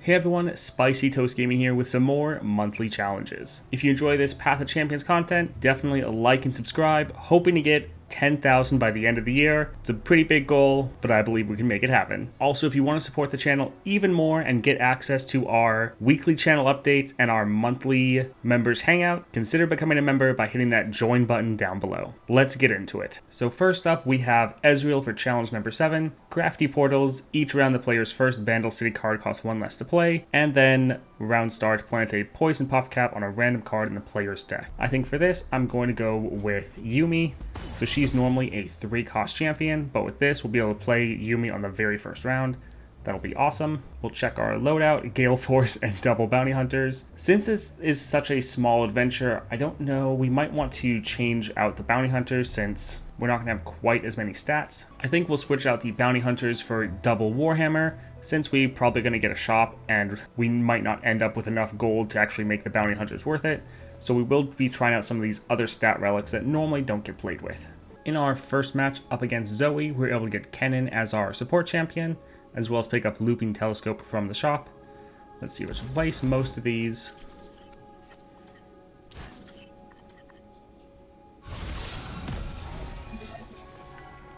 Hey everyone, Spicy Toast Gaming here with some more monthly challenges. If you enjoy this Path of Champions content, definitely like and subscribe, hoping to get 10,000 by the end of the year. It's a pretty big goal, but I believe we can make it happen. Also, if you want to support the channel even more and get access to our weekly channel updates and our monthly members hangout, consider becoming a member by hitting that join button down below. Let's get into it. So first up, we have Ezreal for challenge number 7. Crafty portals. Each round the player's first Vandal City card costs 1 less to play, and then round start, plant a poison puff cap on a random card in the player's deck. I think for this, I'm going to go with Yuumi. So she's normally a 3-cost champion, but with this, we'll be able to play Yuumi on the very first round. That'll be awesome. We'll check our loadout, Gale Force, and double bounty hunters. Since this is such a small adventure, I don't know, we might want to change out the bounty hunters since we're not going to have quite as many stats. I think we'll switch out the bounty hunters for double Warhammer, since we're probably going to get a shop and we might not end up with enough gold to actually make the bounty hunters worth it. So we will be trying out some of these other stat relics that normally don't get played with. In our first match up against Zoe, we were able to get Kennen as our support champion, as well as pick up Looping Telescope from the shop. Let's see which place most of these.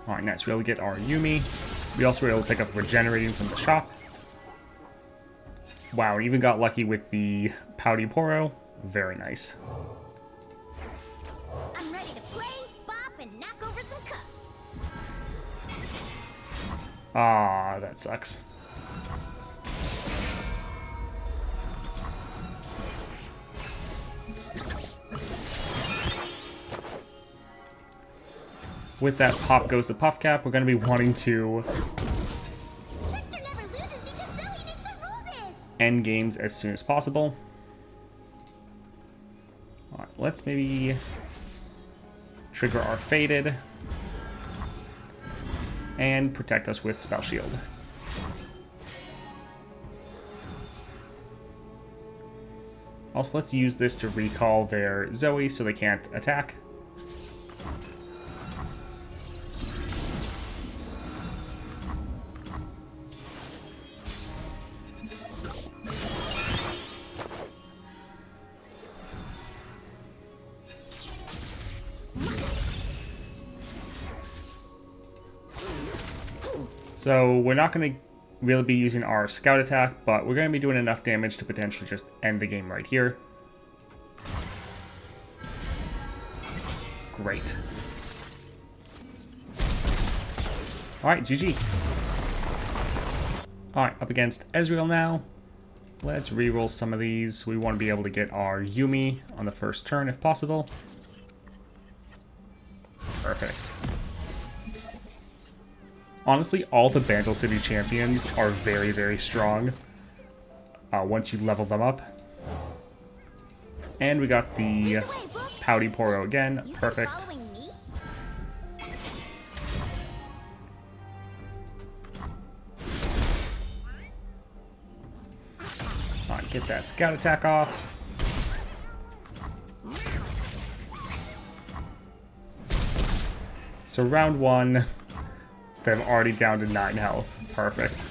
Alright, nice. We were able to get our Yuumi. We also were able to pick up Regenerating from the shop. Wow, we even got lucky with the Pouty Poro. Very nice. I'm ready to play, bop, and knock over some cups. Ah, that sucks. With that pop goes the puff cap, we're going to be wanting to Trickster never loses because Zoe makes the rules. end games as soon as possible. Alright, let's maybe trigger our Faded and protect us with Spell Shield. Also, let's use this to recall their Zoe so they can't attack. So we're not going to really be using our scout attack, but we're going to be doing enough damage to potentially just end the game right here. Great. Alright, GG. Alright, up against Ezreal now. Let's reroll some of these. We want to be able to get our Yuumi on the first turn if possible. Perfect. Honestly, all the Vandal City champions are very, very strong once you level them up. And we got the Pouty Poro again. Perfect. Alright, get that scout attack off. So round 1... I'm already down to 9 health. Perfect.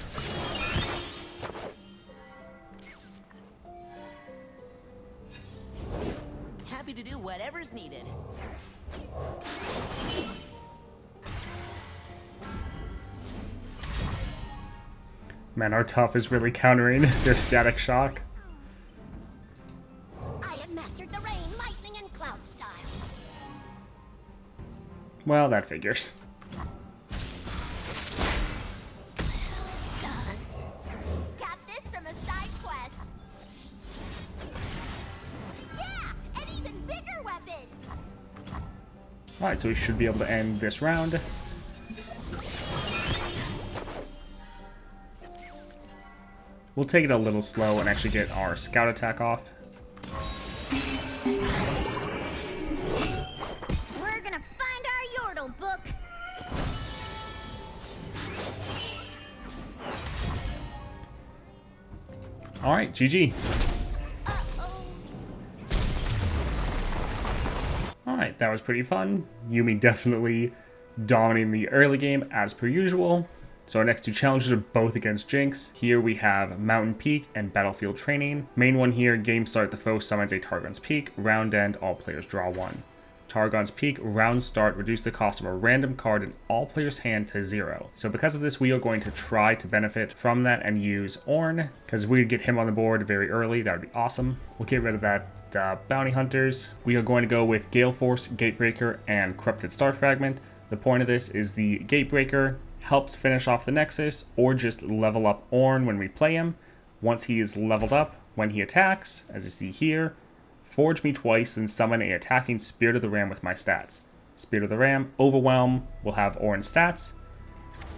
Happy to do whatever's needed. Man, our tough is really countering their Static Shock. I have mastered the rain, lightning, and cloud style. Well, that figures. Got this from a side quest. Yeah, an even bigger weapon. Alright, so we should be able to end this round. We'll take it a little slow and actually get our scout attack off. We're gonna find our Yordle book. Alright, GG. Alright, that was pretty fun. Yuumi definitely dominating the early game as per usual. So our next two challenges are both against Jinx. Here we have Mountain Peak and Battlefield Training. Main one here, game start, the foe summons a Targon's Peak. Round end, all players draw one. Targon's Peak, round start, reduce the cost of a random card in all players' hand to 0. So because of this, we are going to try to benefit from that and use Ornn, because we could get him on the board very early. That would be awesome. We'll get rid of that Bounty Hunters. We are going to go with Gale Force, Gatebreaker, and Corrupted Star Fragment. The point of this is the Gatebreaker helps finish off the Nexus, or just level up Ornn when we play him. Once he is leveled up, when he attacks, as you see here, forge me twice and summon a attacking Spirit of the Ram with my stats. Spirit of the Ram, Overwhelm, will have Ornn stats.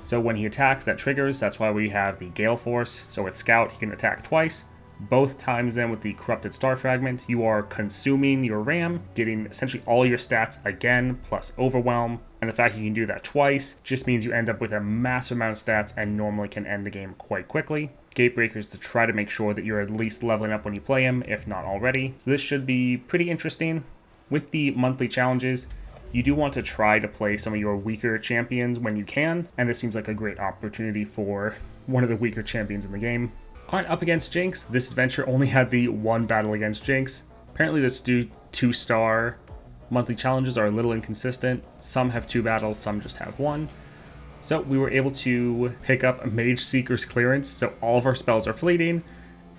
So when he attacks, that triggers. That's why we have the Gale Force. So with Scout, he can attack twice. Both times then with the Corrupted Star Fragment, you are consuming your Ram, getting essentially all your stats again, plus Overwhelm. And the fact you can do that twice just means you end up with a massive amount of stats and normally can end the game quite quickly. Gatebreakers to try to make sure that you're at least leveling up when you play him, if not already. So this should be pretty interesting. With the monthly challenges, you do want to try to play some of your weaker champions when you can, and this seems like a great opportunity for one of the weaker champions in the game. Alright, up against Jinx. This adventure only had the one battle against Jinx. Apparently this 2-star monthly challenges are a little inconsistent. Some have 2 battles, some just have 1. So we were able to pick up a Mage Seeker's Clearance, so all of our spells are fleeting,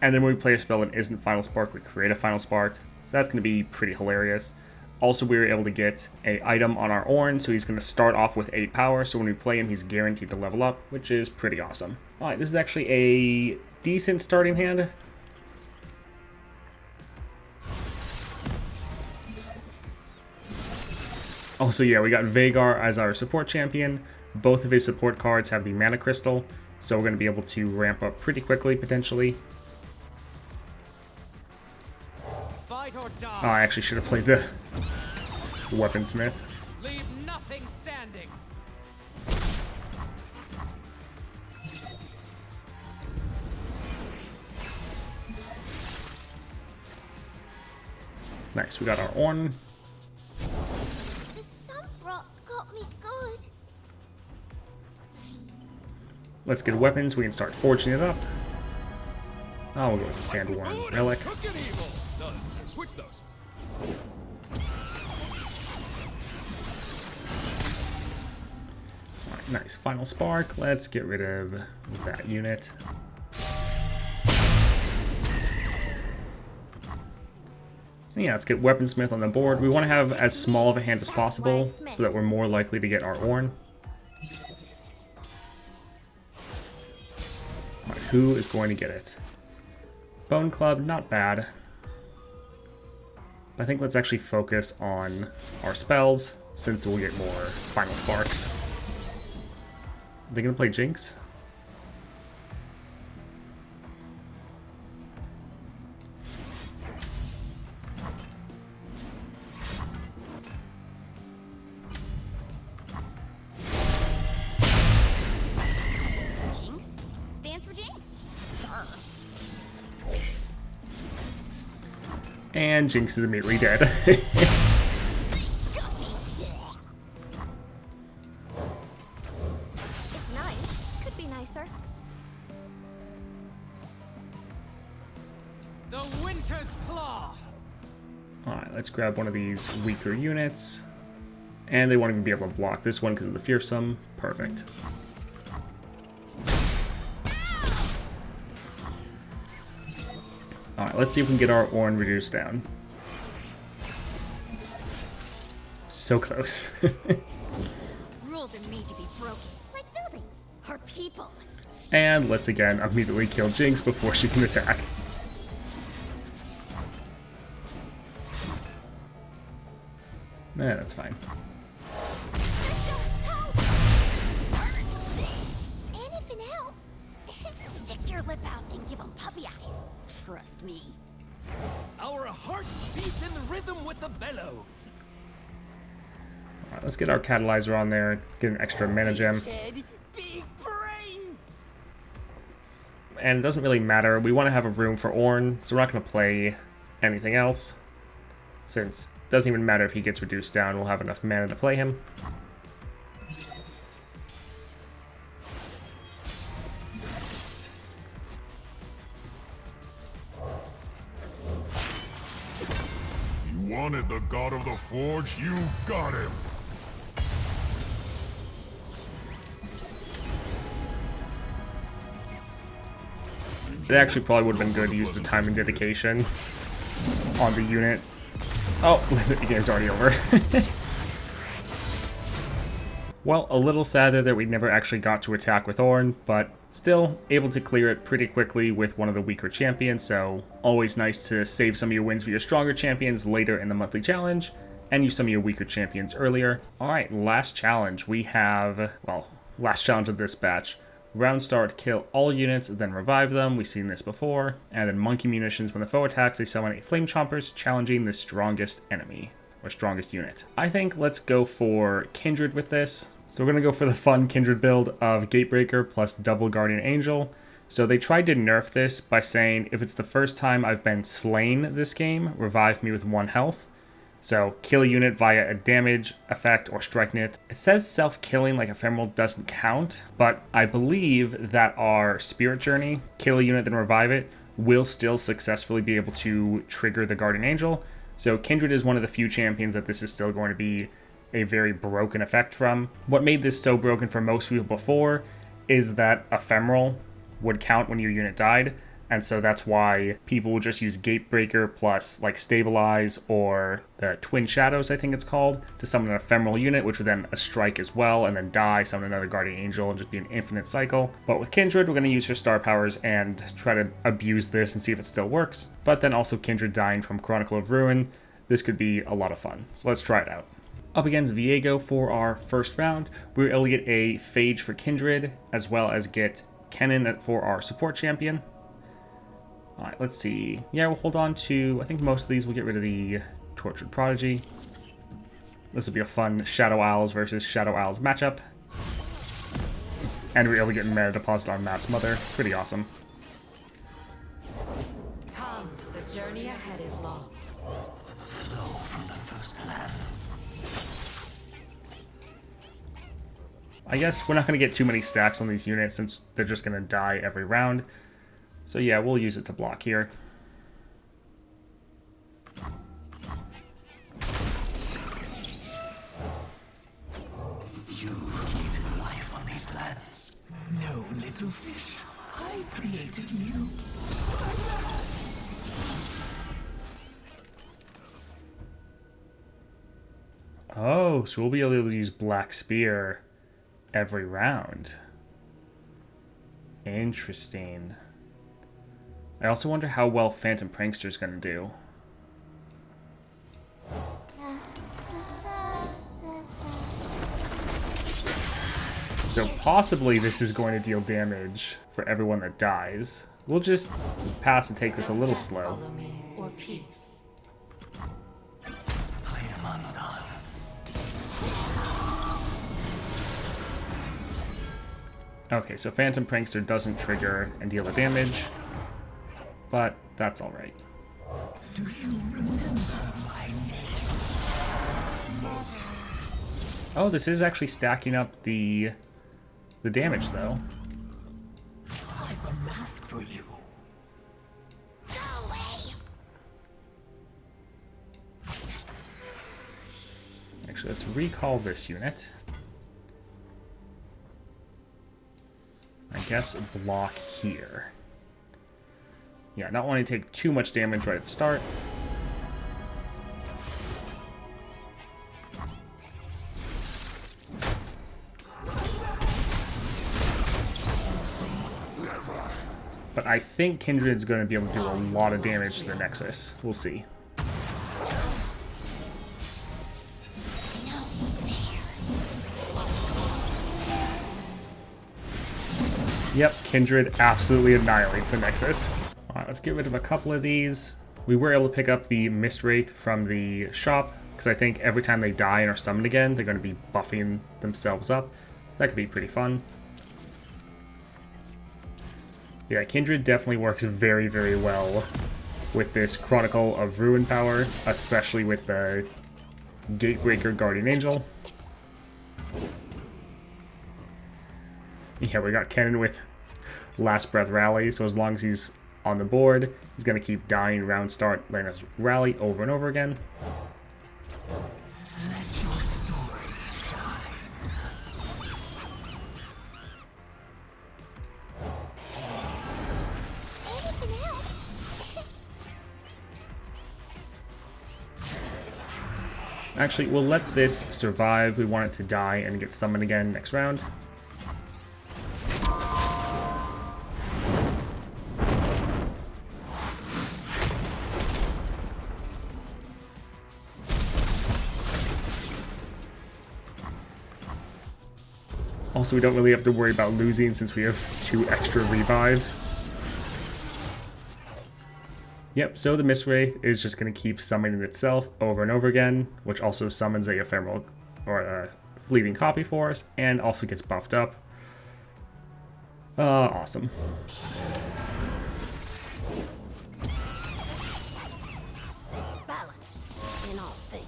and then when we play a spell that isn't Final Spark, we create a Final Spark. So that's going to be pretty hilarious. Also, we were able to get an item on our Ornn, so he's going to start off with 8 power, so when we play him, he's guaranteed to level up, which is pretty awesome. Alright, this is actually a decent starting hand. Also, yeah, we got Veigar as our support champion. Both of his support cards have the Mana Crystal, so we're going to be able to ramp up pretty quickly, potentially. Fight or die. Oh, I actually should have played the Weaponsmith. Leave nothing standing. Nice, we got our Ornn. The sun rock got me good. Let's get weapons, we can start forging it up. Oh, we'll go with the Sandworm Relic. Crooked evil. Switch those. Alright, nice, Final Spark. Let's get rid of that unit. Yeah, let's get Weaponsmith on the board. We want to have as small of a hand as possible so that we're more likely to get our Ornn. Alright, who is going to get it? Bone Club, not bad. I think let's actually focus on our spells, since we'll get more Final Sparks. Are they going to play Jinx? Jinx stands for Jinx. And Jinx is immediately dead. It's nice. Could be nicer. The Winter's Claw. Alright, let's grab one of these weaker units. And they won't even be able to block this one because of the Fearsome. Perfect. Alright, let's see if we can get our Ornn reduced down. So close. Rules are made to be broken, like buildings or people. And let's again immediately kill Jinx before she can attack. That's fine. Anything helps. Stick your lip out and give them puppy eyes. Trust me. Our hearts beat in the rhythm with the bellows. Alright, let's get our Catalyzer on there, get an extra mana gem. Head, big brain. And it doesn't really matter, we want to have a room for Ornn, so we're not going to play anything else. Since it doesn't even matter if he gets reduced down, we'll have enough mana to play him. wanted the God of the Forge, you got him. It actually probably would have been good to use the time and dedication on the unit. Oh, the game's already over. Well, a little sad that we never actually got to attack with Ornn, but still able to clear it pretty quickly with one of the weaker champions, so always nice to save some of your wins for your stronger champions later in the monthly challenge, and use some of your weaker champions earlier. Alright, last challenge. We have, well, last challenge of this batch. Round start, kill all units, then revive them. We've seen this before. And then monkey munitions. When the foe attacks, they summon 8 flame chompers, challenging the strongest enemy, or strongest unit. I think let's go for Kindred with this. So we're going to go for the fun Kindred build of Gatebreaker plus double Guardian Angel. So they tried to nerf this by saying, if it's the first time I've been slain this game, revive me with 1 health. So kill a unit via a damage, effect, or strike it. It says self-killing like Ephemeral doesn't count, but I believe that our Spirit Journey, kill a unit then revive it, will still successfully be able to trigger the Guardian Angel. So Kindred is one of the few champions that this is still going to be a very broken effect from. What made this so broken for most people before is that Ephemeral would count when your unit died, and so that's why people will just use Gatebreaker plus like Stabilize or the Twin Shadows, I think it's called, to summon an Ephemeral unit, which would then a strike as well, and then die, summon another Guardian Angel, and just be an infinite cycle. But with Kindred, we're going to use her star powers and try to abuse this and see if it still works. But then also Kindred dying from Chronicle of Ruin, this could be a lot of fun. So let's try it out. Up against Viego for our first round, we were able to get a Phage for Kindred, as well as get Kennen for our support champion. Alright, let's see. Yeah, we'll hold on to, I think most of these we'll get rid of the Tortured Prodigy. This will be a fun Shadow Owls versus Shadow Owls matchup. And we're able to get Mana Deposit on Mass Mother. Pretty awesome. Come, the journey ahead is long. Flow from the first lands. I guess we're not going to get too many stacks on these units since they're just going to die every round. So yeah, we'll use it to block here. You created life on these lands. No, little fish. I created you. Oh, so we'll be able to use Black Spear every round. Interesting. I also wonder how well Phantom Prankster is going to do. So possibly this is going to deal damage for everyone that dies. We'll just pass and take this a little slow. Follow me, or peace. I am undone. Okay, so Phantom Prankster doesn't trigger and deal the damage, but that's alright. Do you remember my name? Oh, this is actually stacking up the damage, though. I've a mask for you. Go away! Actually, let's recall this unit. I guess block here. Yeah, not wanting to take too much damage right at the start. But I think Kindred's going to be able to do a lot of damage to the Nexus. We'll see. Yep, Kindred absolutely annihilates the Nexus. Alright, let's get rid of a couple of these. We were able to pick up the Mist Wraith from the shop, because I think every time they die and are summoned again, they're going to be buffing themselves up. So that could be pretty fun. Yeah, Kindred definitely works very, very well with this Chronicle of Ruin power, especially with the Gatebreaker Guardian Angel. Yeah, we got Kennen with Last Breath Rally, so as long as he's on the board. He's going to keep dying round start, letting us rally over and over again. Anything else? Actually, we'll let this survive. We want it to die and get summoned again next round. Also, we don't really have to worry about losing since we have 2 extra revives. Yep, so the Mistwraith is just going to keep summoning itself over and over again, which also summons a ephemeral or a fleeting copy for us, and also gets buffed up. Awesome. Balance in all things.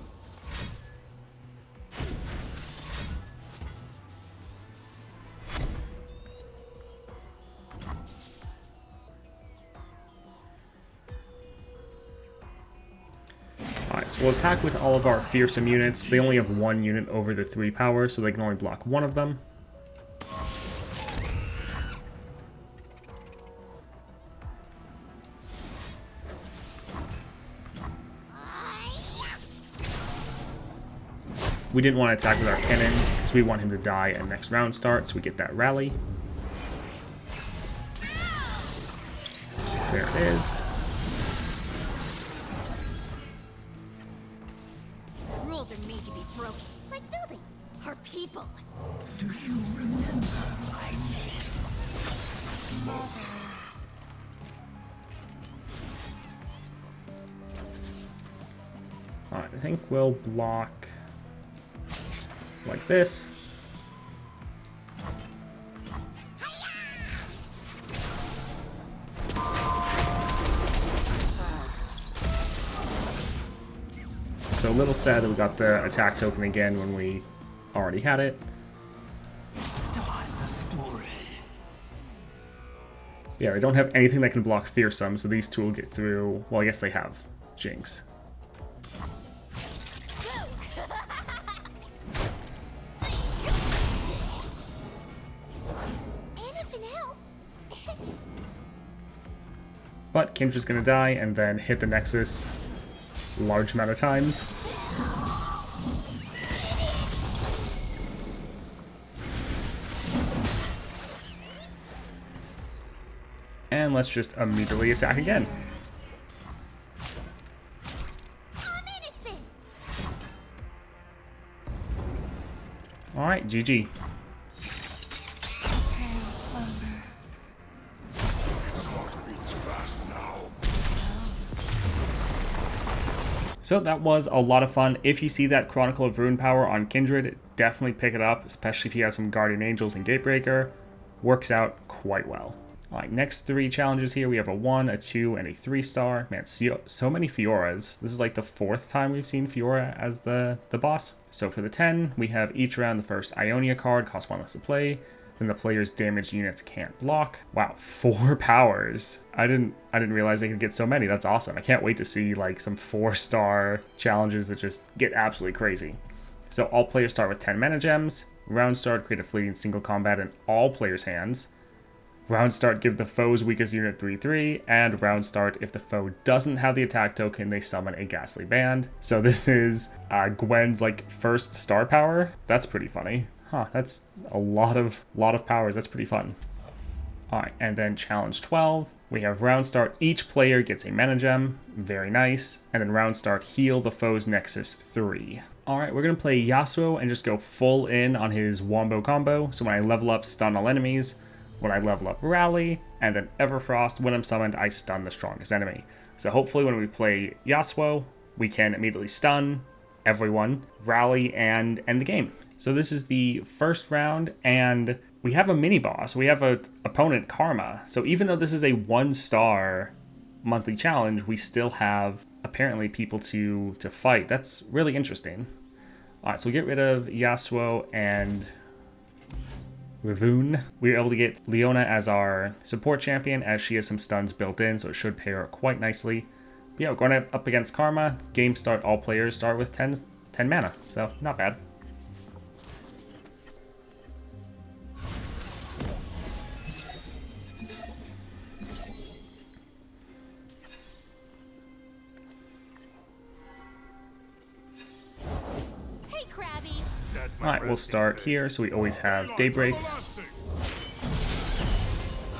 Alright, so we'll attack with all of our fearsome units. They only have 1 unit over the 3 power, so they can only block 1 of them. We didn't want to attack with our cannon, because we want him to die at next round start, so we get that rally. There it is. Rules are made to be broken. Like buildings. Or people. Do you remember my name? Alright, I think we'll block like this. So a little sad that we got the attack token again when we already had it. Start the story. Yeah, they don't have anything that can block Fearsome, so these 2 will get through. Well, I guess they have Jinx. Anything else? But Kindra's gonna die and then hit the Nexus a large amount of times. And let's just immediately attack again. I'm innocent. Alright, GG. So that was a lot of fun. If you see that Chronicle of Ruin power on Kindred, definitely pick it up, especially if you have some Guardian Angels and Gatebreaker. Works out quite well. Alright, next 3 challenges here. We have a 1, a 2, and a 3-star. Man, so many Fioras. This is like the 4th time we've seen Fiora as the boss. So for the 10, we have each round the first Ionia card, costs 1 less to play. Then the player's damaged units can't block. Wow, 4 powers. I didn't realize they could get so many. That's awesome. I can't wait to see like some 4-star challenges that just get absolutely crazy. So all players start with 10 mana gems. Round start, create a fleeting single combat in all players' hands. Round start, give the foe's weakest unit 3/3, and round start, if the foe doesn't have the attack token, they summon a Ghastly Band. So this is Gwen's like first star power. That's pretty funny. Huh, that's a lot of powers. That's pretty fun. Alright, and then challenge 12. We have round start, each player gets a mana gem. Very nice. And then round start, heal the foe's Nexus 3. Alright, we're going to play Yasuo and just go full in on his Wombo combo. So when I level up, stun all enemies. When I level up, rally, and then Everfrost, when I'm summoned, I stun the strongest enemy. So hopefully when we play Yasuo, we can immediately stun everyone, rally, and end the game. So this is the first round, and we have a mini-boss. We have an opponent, Karma. So even though this is a 1-star monthly challenge, we still have, apparently, people to fight. That's really interesting. Alright, so we get rid of Yasuo and Ravoon. We were able to get Leona as our support champion, as she has some stuns built in, so it should pay her quite nicely. But yeah, going up against Karma. Game start, all players start with 10 mana, so not bad. Hey, Krabby. Alright, we'll start here, so we always have Daybreak.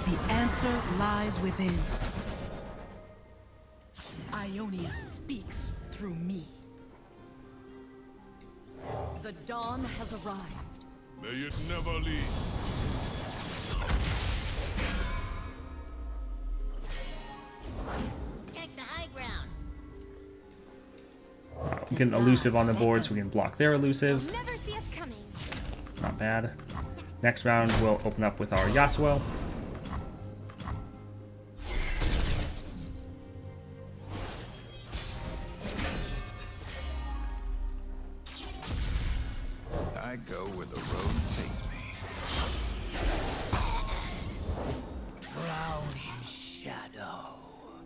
The answer lies within. Ionia speaks through me. The dawn has arrived. May it never leave. Take the high ground. We get an elusive on the board, so we can block their elusive. You'll never see us coming. Not bad. Next round, we'll open up with our Yasuo. I go where the road takes me. Drowning shadow.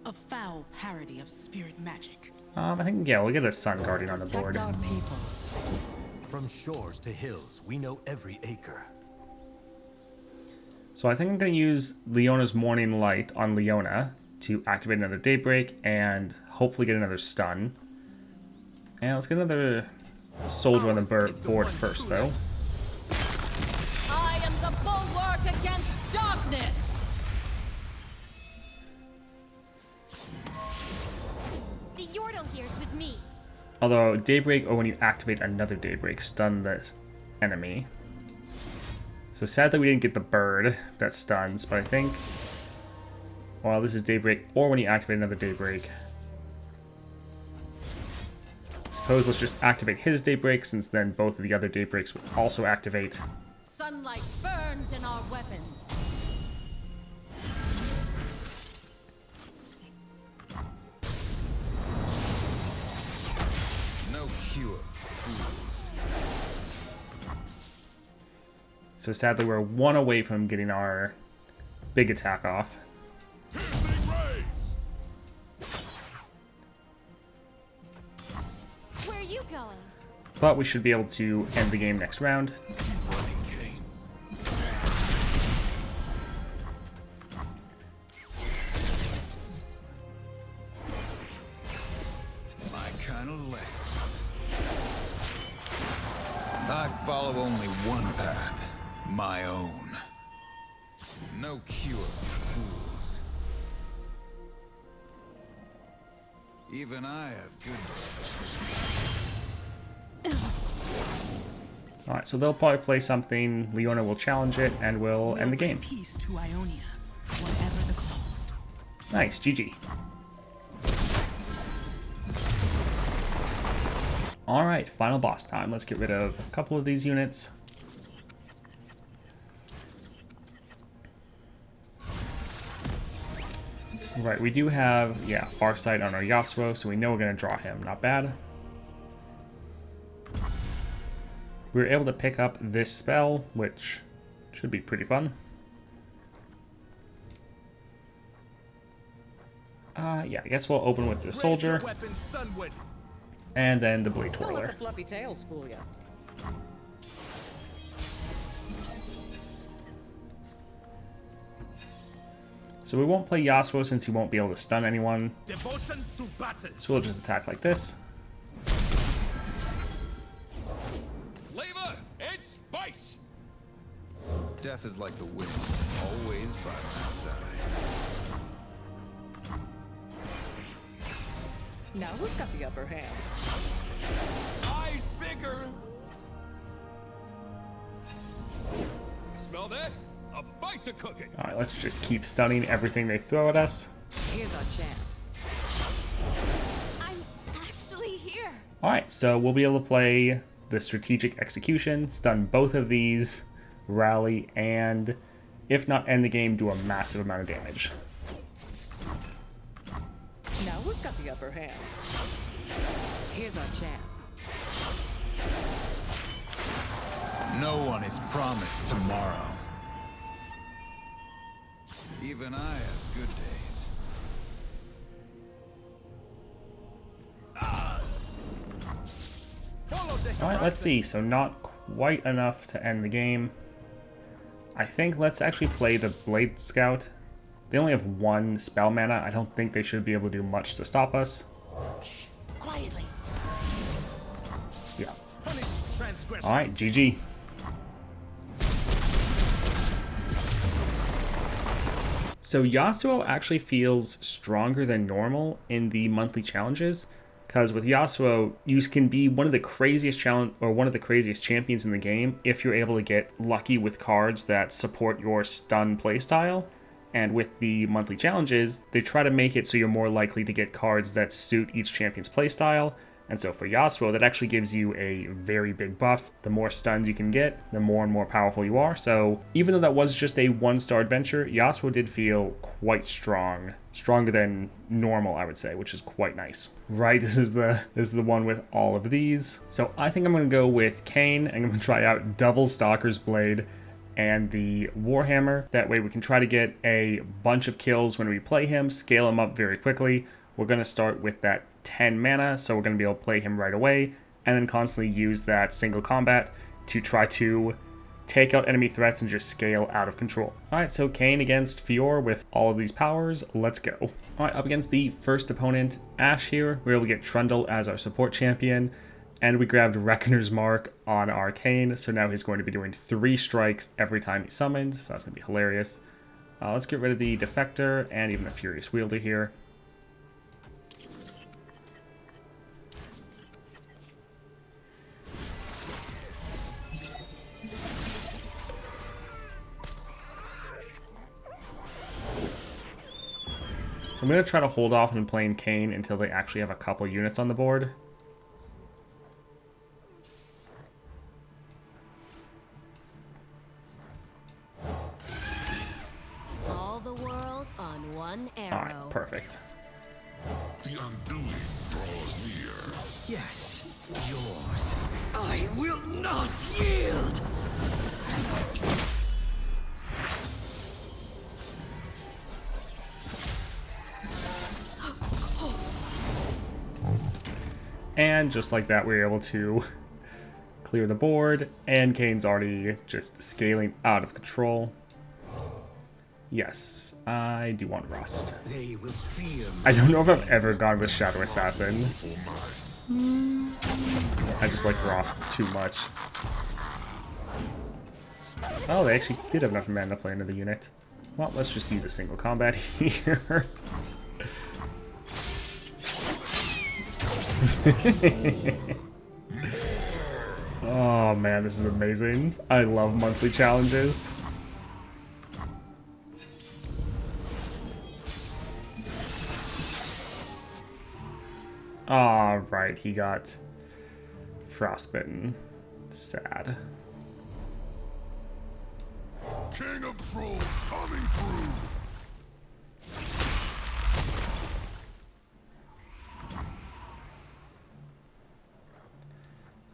A foul parody of spirit magic. I think, yeah, we'll get a Sun Guardian on the board. Protect our people. From shores to hills, we know every acre. So I think I'm going to use Leona's Morning Light on Leona to activate another Daybreak and hopefully get another stun. And let's get another soldier on the board first, though. I am the bulwark against darkness. The Yordle here's with me. Although Daybreak, or when you activate another Daybreak, stun the enemy. So sadly we didn't get the bird that stuns, but I think, well, this is Daybreak, or when you activate another Daybreak. Suppose let's just activate his Daybreak, since then both of the other Daybreaks would also activate. Sunlight burns in our weapons. No cure for fools. So sadly we're one away from getting our big attack off. Piercing rays! Where are you going? But we should be able to end the game next round. Keep running, Kane. My kind of lessons. I follow only one path, my own. No cure for fools. Even I have good days. Alright, so they'll probably play something, Leona will challenge it, and we'll end the game. Peace to Ionia, whatever the cost. Nice, GG. Alright, final boss time. Let's get rid of a couple of these units. Right, we do have, yeah, Farsight on our Yasuo, so we know we're going to draw him. Not bad. We were able to pick up this spell, which should be pretty fun. Yeah, I guess we'll open with the soldier, and then the blade Don't let twirler. the fluffy tails fool you. So we won't play Yasuo since he won't be able to stun anyone. Devotion to battle. So we'll just attack like this. Flavor and spice. Death is like the wind, always by my side. Now who's got the upper hand? Eyes bigger. Smell that? A bite's a cooking. Alright, let's just keep stunning everything they throw at us. Here's our chance. I'm actually here. Alright, so we'll be able to play the strategic execution, stun both of these, rally, and if not end the game, do a massive amount of damage. Now who's got the upper hand? Here's our chance. No one is promised tomorrow. Even I have good days. Alright, let's see. So not quite enough to end the game. I think let's actually play the Blade Scout. They only have 1 spell mana. I don't think they should be able to do much to stop us. Quietly. Yeah. Punish transgression. Alright, GG. So Yasuo actually feels stronger than normal in the monthly challenges, because with Yasuo, you can be one of the craziest champions in the game if you're able to get lucky with cards that support your stun playstyle. And with the monthly challenges, they try to make it so you're more likely to get cards that suit each champion's playstyle. And so for Yasuo, that actually gives you a very big buff. The more stuns you can get, the more and more powerful you are. So even though that was just a 1-star adventure, Yasuo did feel quite strong. Stronger than normal, I would say, which is quite nice. Right, this is the one with all of these. So I think I'm gonna go with Kayn, and I'm gonna try out double Stalker's Blade and the Warhammer. That way we can try to get a bunch of kills when we play him, scale him up very quickly. We're gonna start with that 10 mana, so we're going to be able to play him right away, and then constantly use that single combat to try to take out enemy threats and just scale out of control. Alright, so Kayn against Fiora with all of these powers, let's go. Alright, up against the first opponent, Ashe here. We're able to get Trundle as our support champion, and we grabbed Reckoner's Mark on our Kayn, so now he's going to be doing 3 strikes every time he's summoned, so that's going to be hilarious. Let's get rid of the Defector and even the Furious Wielder here. So I'm going to try to hold off on playing Kayn until they actually have a couple units on the board. All the world on one arrow. Alright, perfect. The undoing draws near. Yes, yours. I will not yield. And just like that, we were able to clear the board, and Kayn's already just scaling out of control. Yes, I do want Rust. They will fear me. I don't know if I've ever gone with Shadow Assassin. I just like Rust too much. Oh, they actually did have enough mana to play another unit. Well, let's just use a single combat here. Oh man, this is amazing. I love monthly challenges. All right, he got frostbitten. Sad. King of Trolls coming through.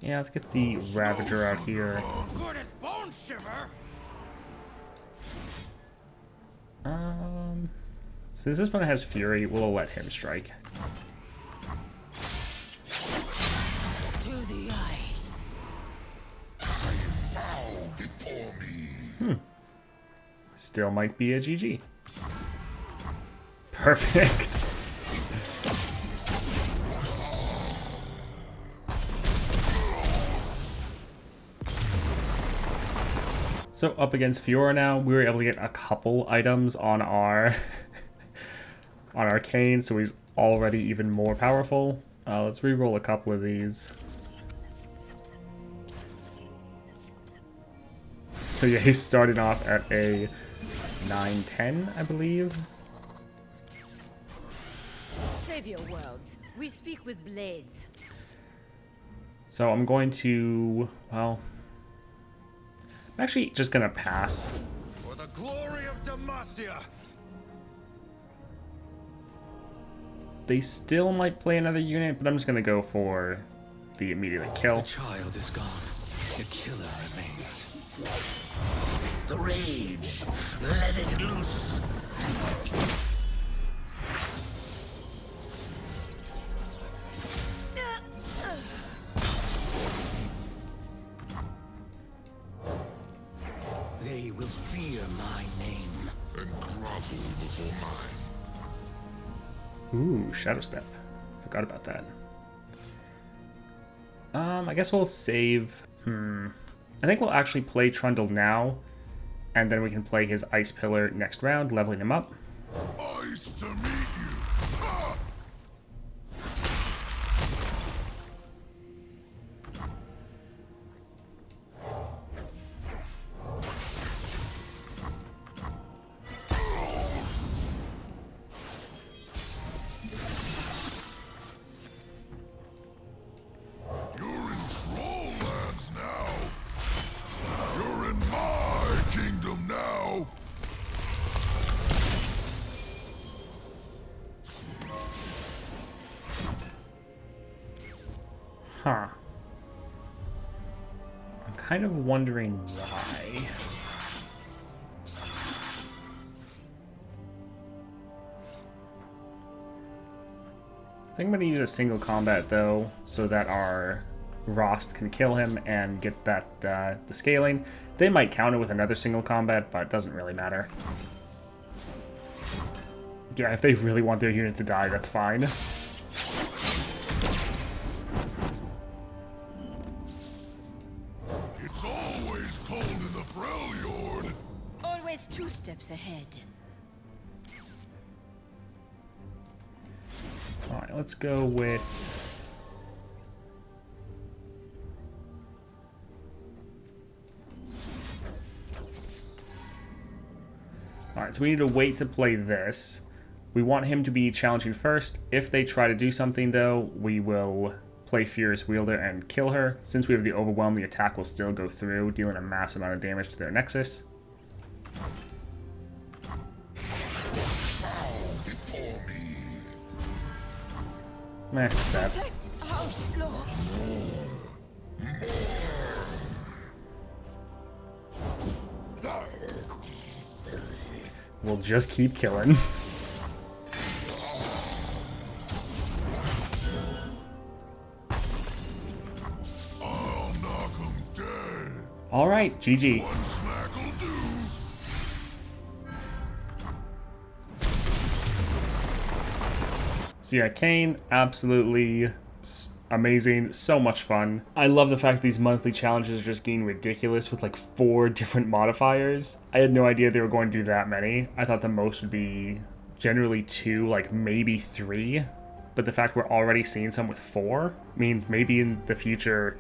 Yeah, let's get the Ravager out here. Good as bone shiver. Since this one has Fury, we'll let him strike. To the ice. Bow before me. Still might be a GG. Perfect. So up against Fiora now, we were able to get a couple items on our on our Kayn, so he's already even more powerful. Let's re-roll a couple of these. So yeah, he's starting off at a 9-10, I believe. Save your worlds. We speak with blades. So I'm going to, well, I'm actually just gonna pass. For the glory of Demacia! They still might play another unit, but I'm just gonna go for the immediate kill. The child is gone. The killer remains. The rage! Let it loose! They will fear my name. And grovel before mine. Ooh, Shadow Step. Forgot about that. I guess we'll save. I think we'll actually play Trundle now, and then we can play his Ice Pillar next round, leveling him up. Ice to meet you. Ha! You're in Trolllands now. You're in my kingdom now. Huh. I'm kind of wondering why. I think I'm gonna use a single combat though, so that our Rost can kill him and get that the scaling. They might counter with another single combat, but it doesn't really matter. Yeah, if they really want their unit to die, that's fine. It's always cold in the Freljord. Always 2 steps ahead. Alright, let's go with... Alright, so we need to wait to play this. We want him to be challenging first. If they try to do something though, we will play Furious Wielder and kill her. Since we have the Overwhelm, the attack will still go through, dealing a massive amount of damage to their Nexus. Bow before me. Meh, sad. We'll just keep killing. I'll knock 'em dead. Alright, GG. One smack'll do. So yeah, Kayn, absolutely amazing, so much fun. I love the fact these monthly challenges are just getting ridiculous with like 4 different modifiers. I had no idea they were going to do that many. I thought the most would be generally 2, like maybe 3. But the fact we're already seeing some with 4 means maybe in the future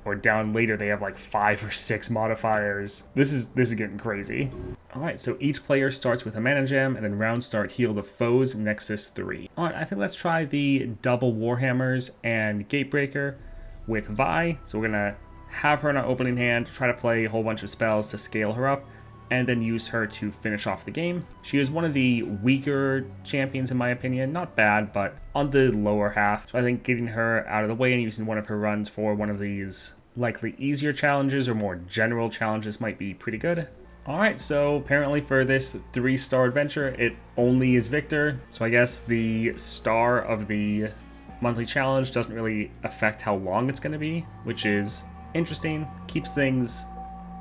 or down later they have like 5 or 6 modifiers. This is getting crazy. Alright, so each player starts with a mana gem, and then round start heal the foe's Nexus 3. Alright, I think let's try the double Warhammers and Gatebreaker with Vi. So we're gonna have her in our opening hand, try to play a whole bunch of spells to scale her up, and then use her to finish off the game. She is one of the weaker champions in my opinion. Not bad, but on the lower half. So I think getting her out of the way and using one of her runs for one of these likely easier challenges or more general challenges might be pretty good. Alright, so apparently for this 3-star adventure, it only is Victor. So I guess the star of the monthly challenge doesn't really affect how long it's going to be, which is interesting. Keeps things,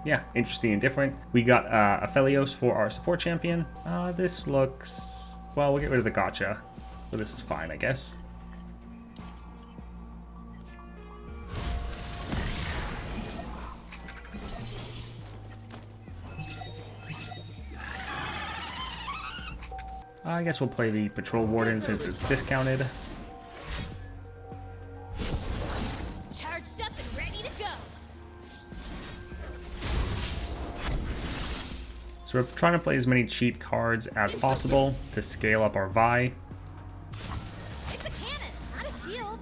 yeah, interesting and different. We got Aphelios for our support champion. This looks, well, we'll get rid of the gotcha, but this is fine, I guess. I guess we'll play the Patrol Warden since it's discounted. Charged up and ready to go. So we're trying to play as many cheap cards as possible to scale up our Vi. It's a cannon, not a shield.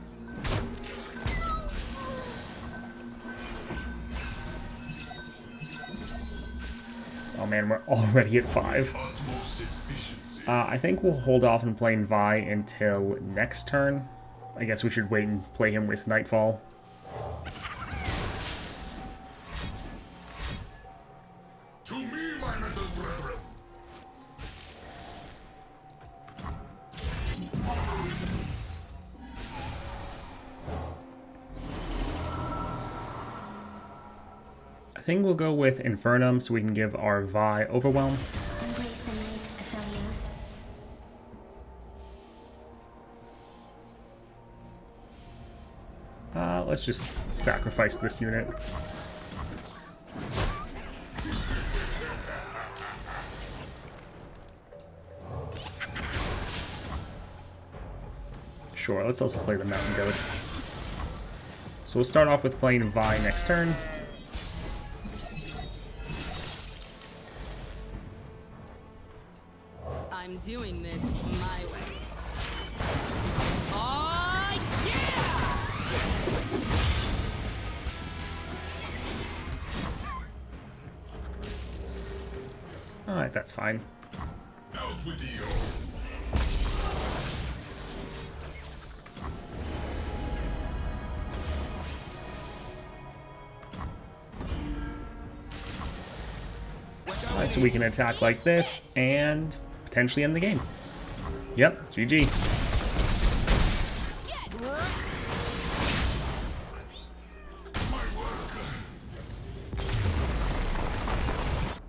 Oh man, we're already at 5. I think we'll hold off on playing Vi until next turn. I guess we should wait and play him with Nightfall. To me, my little brethren. think we'll go with Infernum so we can give our Vi Overwhelm. Embrace the night, Aphelios. Let's just sacrifice this unit. Sure, let's also play the Mountain Goat. So we'll start off with playing Vi next turn. I'm doing this my way. Oh, yeah! Alright, that's fine. Out with you. Alright, so we can attack like this and potentially end the game. Yep, GG.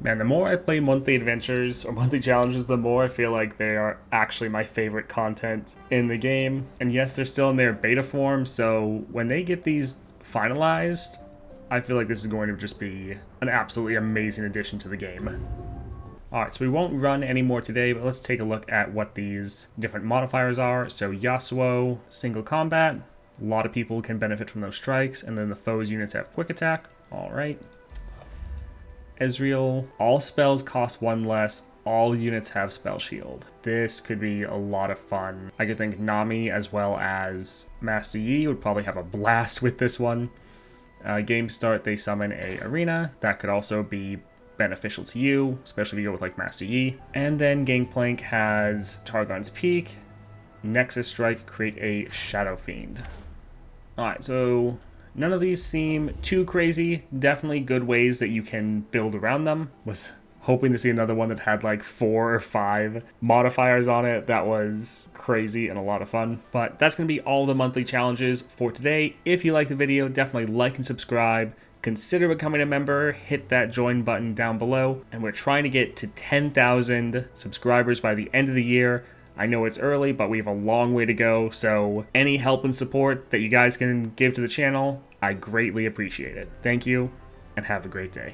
Man, the more I play monthly adventures or monthly challenges, the more I feel like they are actually my favorite content in the game. And yes, they're still in their beta form, so when they get these finalized, I feel like this is going to just be an absolutely amazing addition to the game. Alright, so we won't run any more today, but let's take a look at what these different modifiers are. So Yasuo, single combat. A lot of people can benefit from those strikes, and then the foe's units have quick attack. Alright. Ezreal, all spells cost 1 less, all units have spell shield. This could be a lot of fun. I could think Nami as well as Master Yi would probably have a blast with this one. Game start, they summon a arena. That could also be beneficial to you, especially if you go with like Master Yi. And then Gangplank has Targon's Peak, Nexus Strike, create a Shadow Fiend. Alright, so none of these seem too crazy. Definitely good ways that you can build around them. Was hoping to see another one that had like 4 or 5 modifiers on it. That was crazy and a lot of fun. But that's going to be all the monthly challenges for today. If you like the video, definitely like and subscribe. Consider becoming a member. Hit that join button down below. And we're trying to get to 10,000 subscribers by the end of the year. I know it's early, but we have a long way to go. So any help and support that you guys can give to the channel, I greatly appreciate it. Thank you and have a great day.